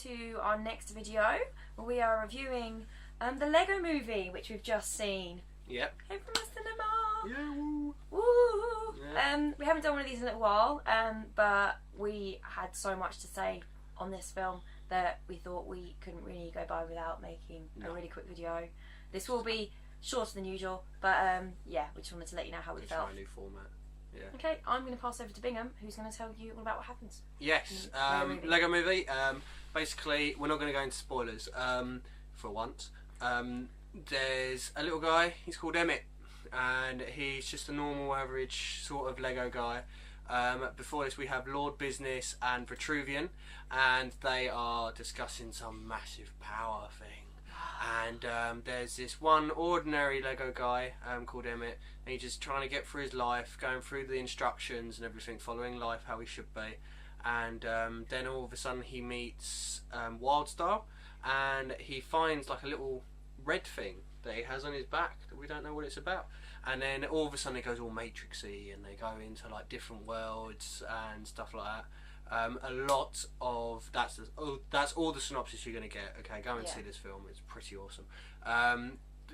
to our next video where we are reviewing the Lego movie, which we've just seen. Yep. Came from the cinema. Yeah. Woo. Woo! Yeah. We haven't done one of these in a little while, but we had so much to say on this film that we thought we couldn't really go by without making a really quick video. This will be shorter than usual, but yeah, we just wanted to let you know how we felt. Try a new format. Yeah. Okay, I'm going to pass over to Bingham, who's going to tell you all about what happens. Yes, Lego movie. Basically, we're not going to go into spoilers for once. There's a little guy, he's called Emmett, and he's just a normal, average sort of Lego guy. Before this we have Lord Business and Vitruvian, and they are discussing some massive power thing. And there's this one ordinary Lego guy called Emmett, and he's just trying to get through his life, going through the instructions and everything, following life how he should be. And then all of a sudden he meets Wildstar, and he finds like a little red thing that he has on his back that we don't know what it's about. And then all of a sudden it goes all matrixy, and they go into like different worlds and stuff like that. A lot of that's all the synopsis you're going to get. Okay, go and see this film, it's pretty awesome.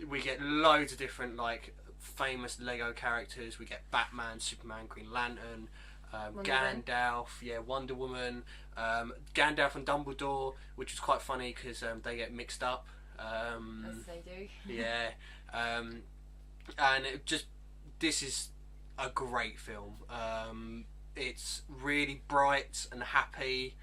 We get loads of different like famous Lego characters. We get Batman, Superman, Green Lantern, Gandalf, Wonder Woman, Gandalf and Dumbledore, which is quite funny because they get mixed up. As they do. Yeah, and this is a great film. It's really bright and happy.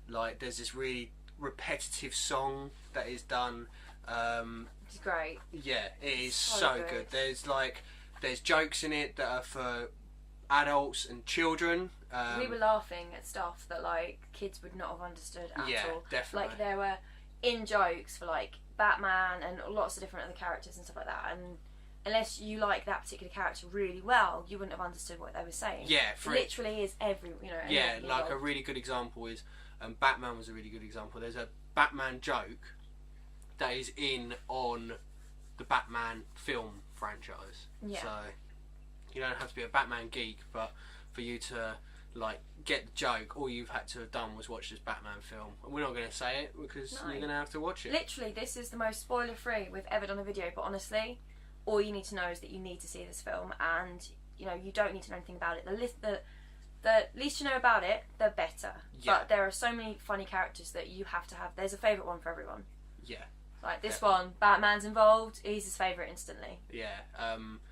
Like there's this really repetitive song that is done. It's great. Yeah, it is so good. There's jokes in it that are for adults and children. We were laughing at stuff that like kids would not have understood at all. Yeah, definitely. Like there were in jokes for like Batman and lots of different other characters and stuff like that, and unless you like that particular character really well, you wouldn't have understood what they were saying. Yeah, literally is every yeah, like a really good example is Batman was a really good example. There's a Batman joke that is on the Batman film franchise. Yeah. So you don't have to be a Batman geek, but for you to like get the joke, all you've had to have done was watch this Batman film. And we're not going to say it because you're going to have to watch it. Literally, this is the most spoiler-free we've ever done a video, but honestly, all you need to know is that you need to see this film, and you don't need to know anything about it. The least you know about it, the better. Yeah. But there are so many funny characters that you have to have. There's a favourite one for everyone. Yeah. Like this one, Batman's involved. He's his favourite instantly. Yeah.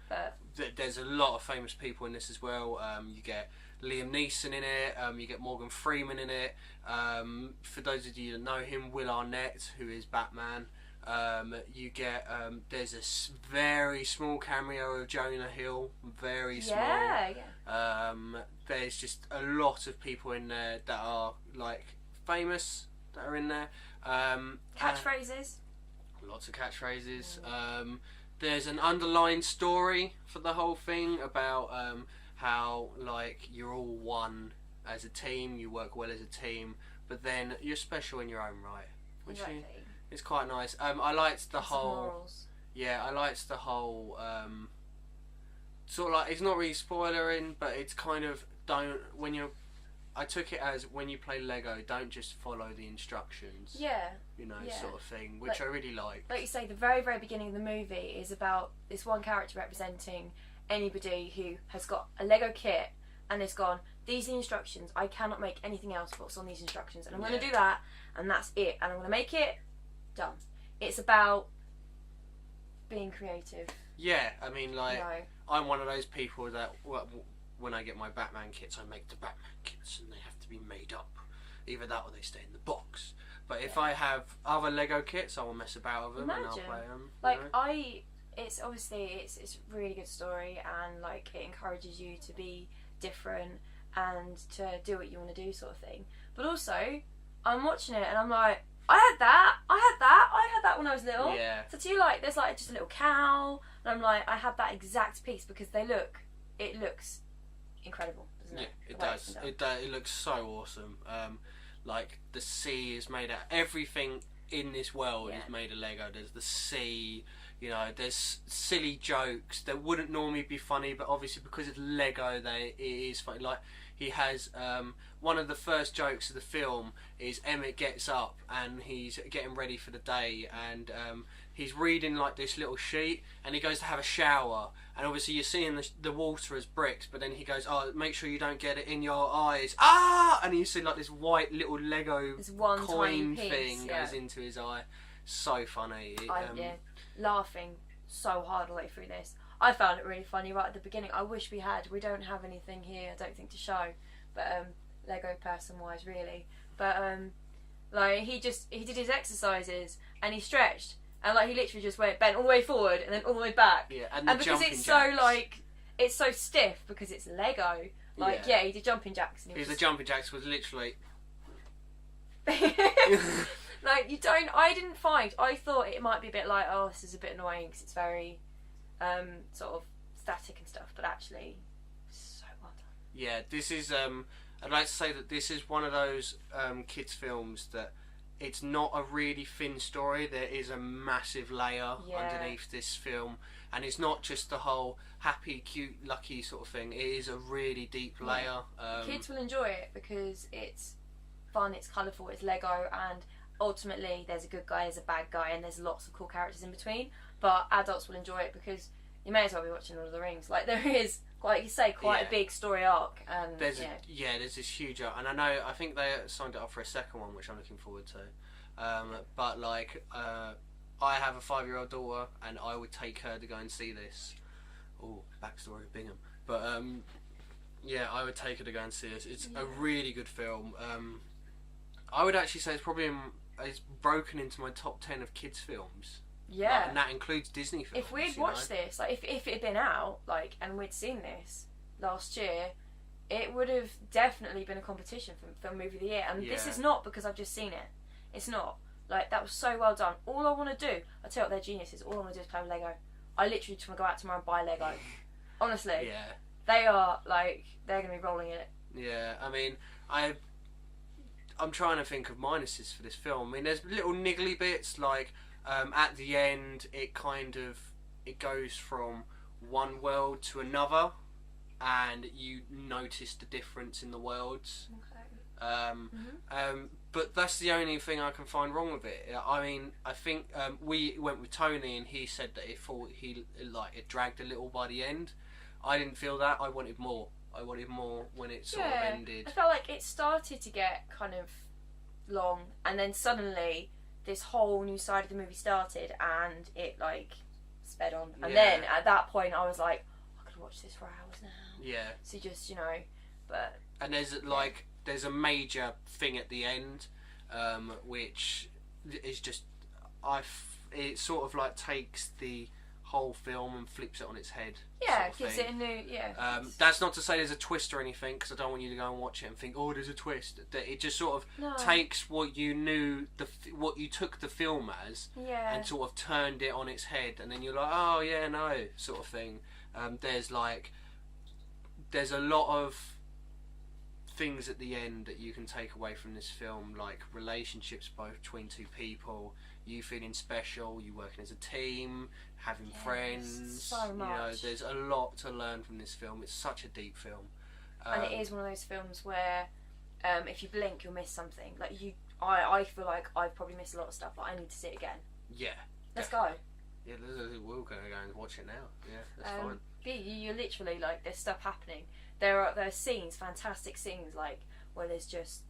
But there's a lot of famous people in this as well. You get Liam Neeson in it. You get Morgan Freeman in it. For those of you that know him, Will Arnett, who is Batman. You get there's a very small cameo of Jonah Hill, very small. Yeah. There's just a lot of people in there that are like famous that are in there. Catchphrases. Lots of catchphrases. There's an underlying story for the whole thing about how like you're all one as a team, you work well as a team, but then you're special in your own right. Which it's quite nice. I liked the whole. Yeah, I liked the whole. Sort of like it's not really spoilering, but it's kind of I took it as when you play Lego, don't just follow the instructions. Yeah. Sort of thing, which I really like. Like you say, the very, very beginning of the movie is about this one character representing anybody who has got a Lego kit and has gone, these are the instructions, I cannot make anything else what's on these instructions, and I'm going to do that, and that's it, and I'm going to make it, done. It's about being creative. Yeah, I mean, like, I'm one of those people that, when I get my Batman kits, I make the Batman kits, and they have to be made up. Either that or they stay in the box. But if I have other Lego kits, I will mess about with them and I'll play them. Like, it's obviously, it's a really good story, and like, it encourages you to be different and to do what you want to do, sort of thing. But also, I'm watching it and I'm like, I had that when I was little. Yeah. So too, like, there's like just a little cow, and I'm like, I had that exact piece because it looks incredible, doesn't it? Yeah, it does. It looks so awesome. Like the sea is made out. Everything in this world is made of Lego. There's the sea. There's silly jokes that wouldn't normally be funny, but obviously because it's Lego, it is funny. Like he has one of the first jokes of the film is Emmett gets up and he's getting ready for the day, and he's reading like this little sheet, and he goes to have a shower, and obviously you're seeing the water as bricks, but then he goes, oh, make sure you don't get it in your eyes, and you see like this white little Lego coin thing goes into his eye. So funny. Laughing so hard all the way through this. I found it really funny right at the beginning. I wish we don't have anything here, I don't think, to show, but Lego person wise really, but like he did his exercises and he stretched, and like he literally just bent all the way forward and then all the way back, and because it's so like it's so stiff because it's Lego, like he did jumping jacks, and the jumping jacks was literally like I thought it might be a bit like, oh, this is a bit annoying because it's very sort of static and stuff, but actually so well done. Yeah, this is I'd like to say that this is one of those kids films that it's not a really thin story. There is a massive layer underneath this film, and it's not just the whole happy, cute, lucky sort of thing. It is a really deep layer. Kids will enjoy it because it's fun, it's colourful, it's Lego, and ultimately there's a good guy, there's a bad guy, and there's lots of cool characters in between. But adults will enjoy it because you may as well be watching Lord of the Rings. Like, there is, like you say, quite a big story arc, and there's this huge arc, and I think they signed it up for a second one, which I'm looking forward to. But like, I have a 5-year-old daughter, and I would take her to go and see this. Oh, backstory of Bingham, but I would take her to go and see this. It's a really good film. I would actually say it's broken into my top 10 of kids films. Yeah, like, and that includes Disney films. If we'd watched this, like if it had been out, like, and we'd seen this last year, it would have definitely been a competition for Film Movie of the Year. And this is not because I've just seen it. It's not. Like, that was so well done. All I want to do, I tell you what, they're geniuses. All I want to do is play with Lego. I literally just want to go out tomorrow and buy Lego. Honestly. Yeah. They are, like, they're going to be rolling in it. Yeah, I mean, I'm trying to think of minuses for this film. I mean, there's little niggly bits, like, at the end, it goes from one world to another, and you notice the difference in the worlds. Okay. But that's the only thing I can find wrong with it. I mean, I think we went with Tony, and he said that it dragged a little by the end. I didn't feel that. I wanted more. When it sort of ended. I felt like it started to get kind of long, and then suddenly this whole new side of the movie started, and it like sped on. And then at that point, I was like, I could watch this for hours now. Yeah. So just but. And there's a major thing at the end, which is just it sort of like takes the whole film and flips it on its head. Yeah, gives it a new That's not to say there's a twist or anything, because I don't want you to go and watch it and think, oh, there's a twist. It just sort of takes what you knew, what you took the film as, and sort of turned it on its head, and then you're like, oh yeah, no, sort of thing. There's a lot of things at the end that you can take away from this film, like relationships between two people, you feeling special, you working as a team, having friends. So much. There's a lot to learn from this film. It's such a deep film. And it is one of those films where if you blink, you'll miss something. Like I feel like I've probably missed a lot of stuff, but I need to see it again. Yeah. Let's go. Yeah, we're going to go and watch it now. Yeah, that's fine. You're literally like, there's stuff happening. There are scenes, fantastic scenes, like where there's just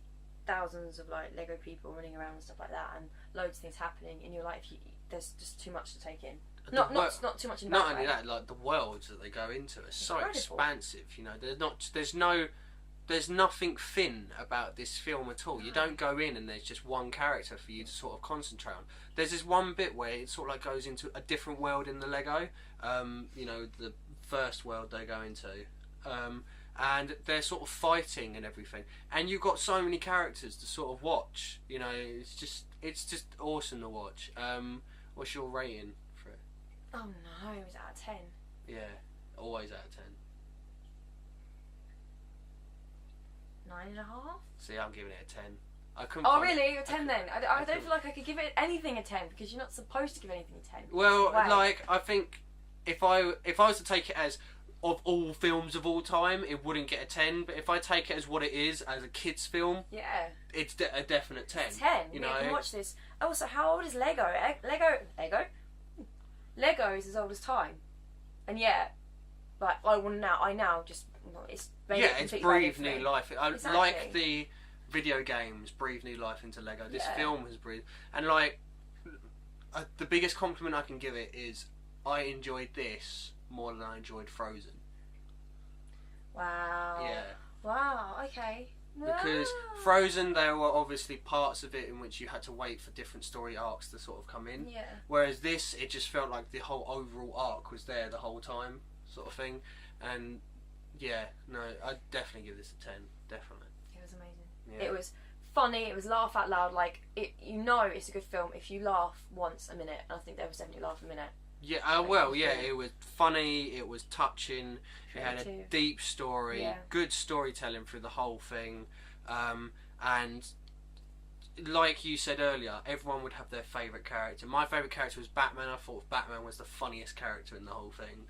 thousands of like Lego people running around and stuff like that, and loads of things happening, and you're like, there's just too much to take in. Not too much in the Not only that, like the worlds that they go into are so expansive. There's nothing thin about this film at all. You don't go in and there's just one character for you to sort of concentrate on. There's this one bit where it sort of like goes into a different world in the Lego. The first world they go into. And they're sort of fighting and everything, and you've got so many characters to sort of watch. It's just awesome to watch. What's your rating for it? Oh no, it was out of 10. Yeah, always out of 10. 9.5. See, I'm giving it a 10. I couldn't. Oh really? A 10 then? I don't feel like I could give it anything a 10, because you're not supposed to give anything a 10. Well, like, I think if I was to take it as of all films of all time, it wouldn't get a 10. But if I take it as what it is, as a kids' film, Yeah. it's a definite 10. 10. You Yeah, know. you can watch this. Also, how old is Lego? Lego is as old as time, and yet, like I now just it's made it It's completely breathed valid for new me. life. Exactly. Like the video games breathe new life into Lego. This film has breathed, and like the biggest compliment I can give it is I enjoyed this more than I enjoyed Frozen. Wow. Yeah. Wow. Okay. Because Wow. Frozen, there were obviously parts of it in which you had to wait for different story arcs to sort of come in. Yeah. Whereas this, it just felt like the whole overall arc was there the whole time, sort of thing. And yeah, no, I'd definitely give this a 10. Definitely. It was amazing. Yeah. It was funny. It was laugh out loud. Like it, you know, it's a good film if you laugh once a minute. And I think there was definitely laugh a minute. Yeah, it was funny, it was touching, it had a deep story, good storytelling through the whole thing, and like you said earlier, everyone would have their favourite character. My favourite character was Batman. I thought Batman was the funniest character in the whole thing,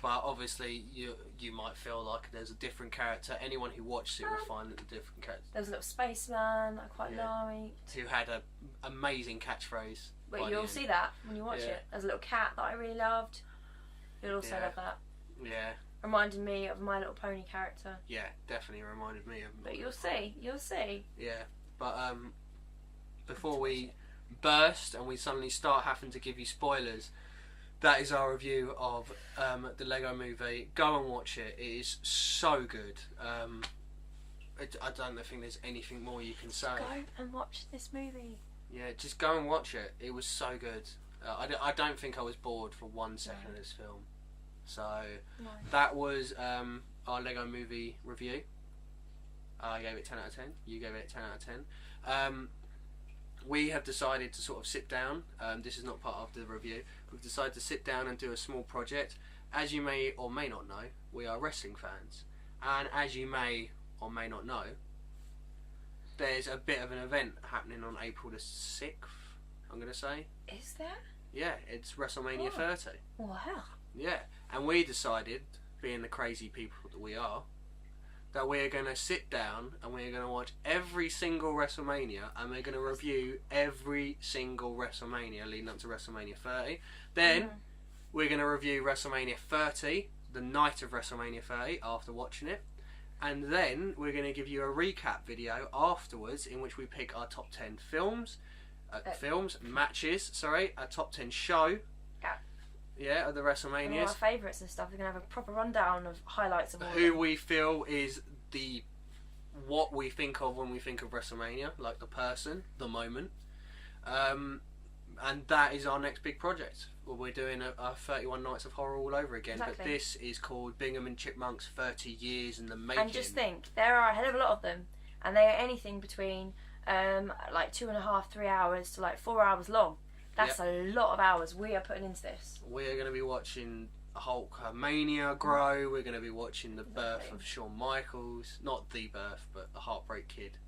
but obviously you might feel like there's a different character. Anyone who watches it will find that the different character. There was a little spaceman that I quite liked, who had an amazing catchphrase. But you'll see that when you watch it. There's a little cat that I really loved. You'll also love that. Yeah. Reminded me of My Little Pony character. Yeah, definitely reminded me of. But you'll see. Yeah, but before we burst and we suddenly start having to give you spoilers, that is our review of the Lego Movie. Go and watch it. It is so good. I don't think there's anything more you can say. Go and watch this movie. Yeah, just go and watch it. It was so good. I don't think I was bored for 1 second of this film. So that was our Lego Movie review. I gave it 10 out of 10. You gave it 10 out of 10. We have decided to sort of sit down. This is not part of the review. We've decided to sit down and do a small project. As you may or may not know, we are wrestling fans. And as you may or may not know, there's a bit of an event happening on April the 6th, I'm going to say. Is there? Yeah, it's WrestleMania 30. Wow. Yeah, and we decided, being the crazy people that we are, that we're going to sit down and we're going to watch every single WrestleMania and we're going to review every single WrestleMania leading up to WrestleMania 30. Then we're going to review WrestleMania 30, the night of WrestleMania 30, after watching it. And then we're going to give you a recap video afterwards in which we pick our top 10 matches, a top 10 show. Yeah, of the WrestleManias. And all our favourites and stuff. We're going to have a proper rundown of highlights of all who we feel is what we think of when we think of WrestleMania, like the person, the moment. And that is our next big project. Well, we're doing a 31 Nights of Horror all over again, but this is called Bingham and Chipmunk's 30 Years in the Making. And just think, there are a hell of a lot of them, and they are anything between like 2.5, 3 hours to like 4 hours long. That's a lot of hours we are putting into this. We're going to be watching Hulkamania grow. We're going to be watching the birth of Shawn Michaels. Not the birth, but the Heartbreak Kid.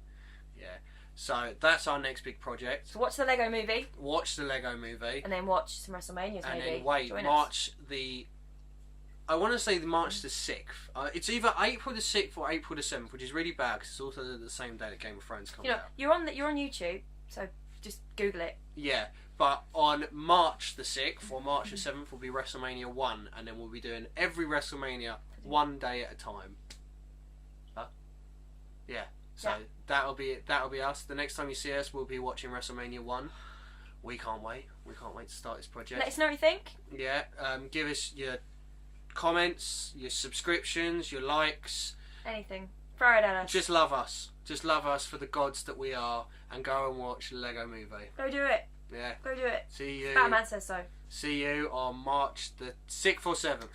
Yeah. So that's our next big project. So watch the Lego Movie. Watch the Lego Movie. And then watch some WrestleManias and maybe. And then wait, March the... I want to say March the 6th. It's either April the 6th or April the 7th, which is really bad because it's also the same day that Game of Thrones comes out. You're on YouTube, so just Google it. Yeah, but on March the 6th or March the 7th will be WrestleMania 1, and then we'll be doing every WrestleMania one day at a time. Yeah. So that'll be it. That'll be us. The next time you see us, we'll be watching WrestleMania 1. We can't wait. We can't wait to start this project. Let us know what you think. Yeah. Give us your comments, your subscriptions, your likes. Anything. Throw it at us. Just love us. Just love us for the gods that we are, and go and watch the Lego Movie. Go do it. Yeah. Go do it. See you. Batman says so. See you on March the 6th or 7th.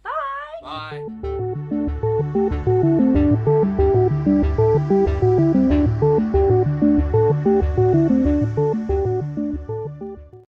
Bye. Bye.